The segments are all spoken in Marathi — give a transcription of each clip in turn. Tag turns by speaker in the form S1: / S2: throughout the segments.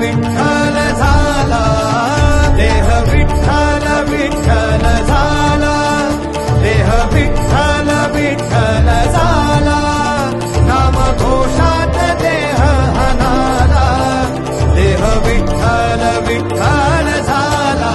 S1: विठ्ठल झाला, देह विठ्ठल विठ्ठल झाला, देह विठ्ठल विठ्ठल झाला, नाम घोषात देह हनाला, देह विठ्ठल विठ्ठल झाला।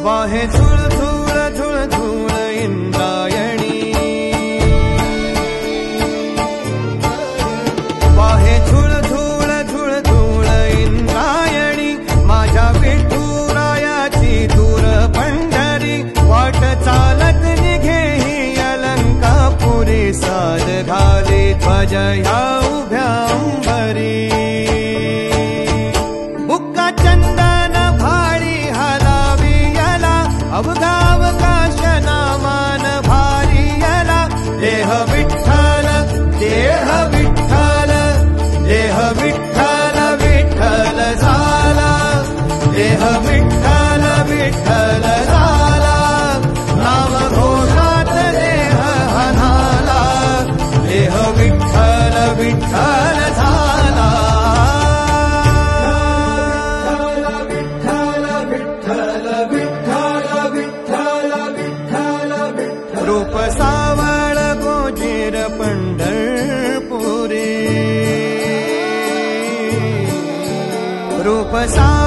S1: वाहे झुळ झुळ झुळ झुळ इंद्रायणी, वाहे झुळ झुळ झुळ झुळ इंद्रायणी, माझ्या विठुरायाची दूर पंढरी, वाट चालत निघे ही अलंकापुरी, साद घाली ध्वज ह्या उभ्या अंबरी, बुक्का चंदन भाडी अवगावकाश नामान भारी यला, देह विठ्ठल देह विठ्ठल, देह विठ्ठल विठ्ठल झाला, देह विठ्ठल विठ्ठल झाला, नाम घोषात देह हनाला, देह विठ्ठल विठ्ठल झाला। रूप सावळ गोजीर पंढरपुरी, रूप सावळ